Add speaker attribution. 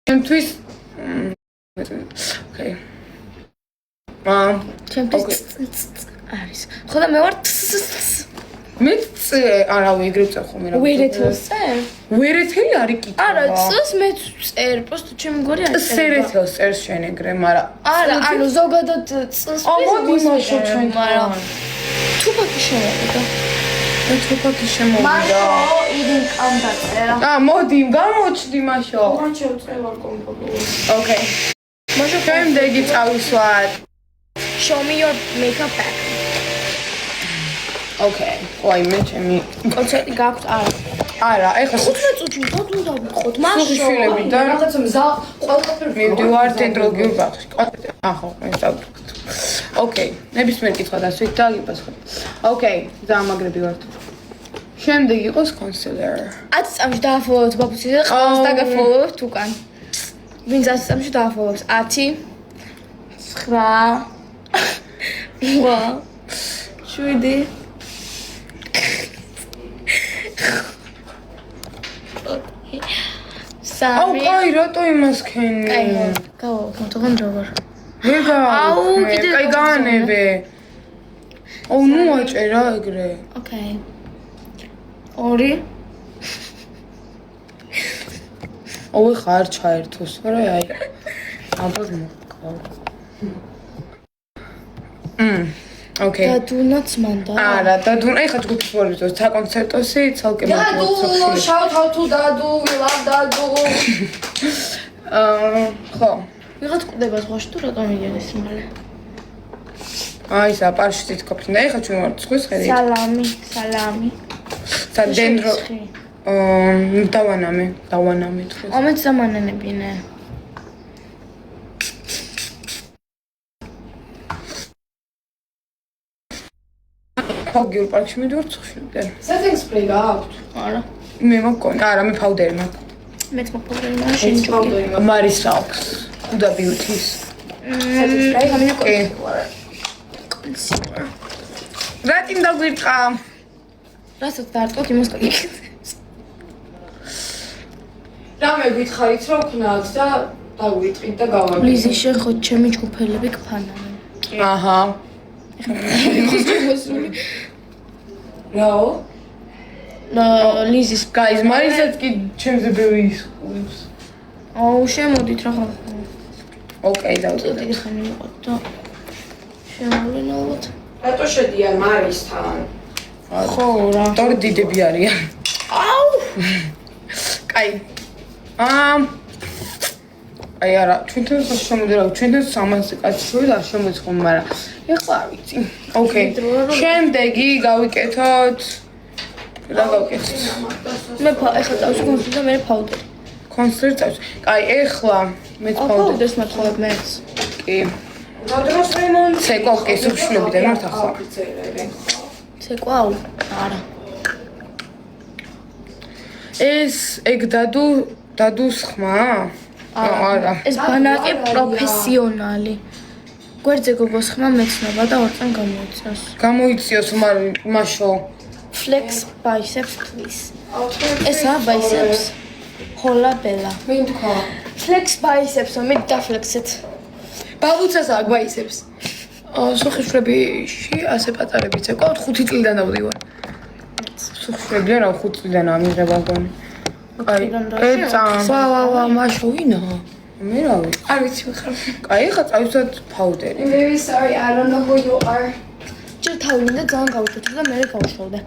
Speaker 1: ჩემთვის ოკეი
Speaker 2: ჩემთვის არის ხო და მე ვარ
Speaker 1: მე არავე ეგრე წახომე რა
Speaker 2: ვერეთელზე
Speaker 1: ვერეთელი არის კითხვა
Speaker 2: არა წს მე წერ просто ჩემი გორი არის
Speaker 1: სერეთელს წერს შენ ეგრე მაგრამ
Speaker 2: არა ანუ ზოგადად წს
Speaker 1: მოდი იმაშო ჩვენ
Speaker 2: მაგრამ თუფაკი შემოვიდა
Speaker 1: თუფაკი შემოვიდა
Speaker 2: იდინ კამ დაწერა
Speaker 1: მოდი გამოჩდი მაშო
Speaker 2: მან შევწევარ კომპიუტერში
Speaker 1: ოკეი მაშო შემდეგი წავისვათ
Speaker 2: show me your makeup bag
Speaker 1: ოკეი ვაი მე ჩემი
Speaker 2: კონცერტი გაქვს
Speaker 1: არა ეხლა
Speaker 2: 15 წუთში უნდა ვიყოთ მაშინ
Speaker 1: შვილები და
Speaker 3: რაღაცა მზა ყველაფერი
Speaker 1: მივდივარ ცენტრალურ ბაღში ახო ეს დავუდგეთ ოკეი ნებისმიერ კითხვა დასვით და გიპასუხებ ოკეი ზამაგრები ვართ შემდეგ იყოს კონსილერ
Speaker 2: 10 წამში დააფოლოვოთ ბაბუსი და ყველას დაგაფოლოვებთ უკან ვინც 10 წამში დააფოლოვებს 10 9 7
Speaker 1: აუ კაი რატო იმას ქენი
Speaker 2: გავა მოთხოვენ როგორ
Speaker 1: ვეგა
Speaker 2: აუ კიდე
Speaker 1: კაი განებე აუ ნუ აჭერა ეგრე
Speaker 2: ოკეი 2
Speaker 1: აუ ხარ ჩაერთოს რა აი ალბათ მოყავ ოკეი
Speaker 2: დადუნაც მანდა
Speaker 1: არა დადუნა ეხლა ჯგუფის ვარბიზოს საკონცერტოსი ცალკე
Speaker 3: დადუ shout out to დადუ we love დადუ
Speaker 1: ხო
Speaker 2: ვიღაც კვდება ზღვაში თუ რატომ იგენის მალე
Speaker 1: აი საპარში თითქოსინდა ეხლა ჩვენ ვართ ზღვის ხედით
Speaker 2: სალამი
Speaker 1: სადენდრო დავანამე თქვენ
Speaker 2: ამეთ სამანანებინე
Speaker 1: ფოგიურ პარკში მიდივართ ცოცხლიდან
Speaker 3: setting spray გააქვთ
Speaker 2: არა
Speaker 1: მე მოგკონი არა მე ფაუდერი მაქვს
Speaker 2: მეც მოგპოვდები მაშინ ჯობი
Speaker 1: მარის აქვს უდა ბიუთის
Speaker 3: setting spray
Speaker 1: ოკეი რატომ დაგვირყა
Speaker 2: რასაც დაარტყოთ იმას გიგეთ
Speaker 3: რამე გითხარით რომ ქნათ და დაგვიტყით და გავაგებთ
Speaker 2: ლიზი შენ ხო ჩემი ჯგუფელები გფანან
Speaker 1: აჰა
Speaker 3: რაო
Speaker 2: ლიზის
Speaker 1: გაიზ მარისაც კი ჩემზე ბევრი ისყურებს
Speaker 2: აუ შემოდით რა ხარ
Speaker 1: ოკეი დავწერე
Speaker 2: დიდი ხანი ვიყავ და შემოვლინოთ
Speaker 3: რატო შედიან მარისთან
Speaker 2: ხო რა
Speaker 1: ტორ დიდები არიან
Speaker 2: აუ
Speaker 1: კაი აი არა ჩვენთან შემოდერა ჩვენთან 300 კაცი შევიდა არ შემოიწყო მაგრამ ეხლა არ ვიცი ოკეი შემდეგი გავიკეთოთ რა გავკეთოთ
Speaker 2: მე ეხლა წავში კონსერტი და მე ფაუდერი
Speaker 1: კონსერტს კაი ეხლა მეც ფაუდერი
Speaker 2: ფაუდერს მათხოვებ მეც
Speaker 1: კი
Speaker 3: რა დროს რემონტი
Speaker 1: ცეკვა კი სუბშვილებიდან ვართ ახლა
Speaker 2: ცეკვაუ არა
Speaker 1: ეს ეგ დადუს ხმა არა
Speaker 2: ეს ბანაკი პროფესიონალი გვერდზე გოგოს ხმა მეცნობა და ორწან გამოიწევს
Speaker 1: გამოიწიოს მაშო
Speaker 2: flex biceps please ესა biceps hola bella
Speaker 3: ვინ თქვა
Speaker 2: flex biceps მე დაფლექსეთ
Speaker 1: ბაბუცას აქ biceps სუხიშვრებიში ასე პატარები ცეკვა 5 წლიდან დავდივარ სუხიშვრებიდან რა 5 წლიდან ამიღება გონი აი ეცა ვა მაშო ვინა მე რა ვიცი
Speaker 2: არ ვიცი ხარ
Speaker 1: კაი ხა წავისვათ ფაუდერი
Speaker 3: I'm very sorry I don't know who you are
Speaker 2: ჯერ თავი მინდა ძალიან გავიქეთო და მე გავშოვდე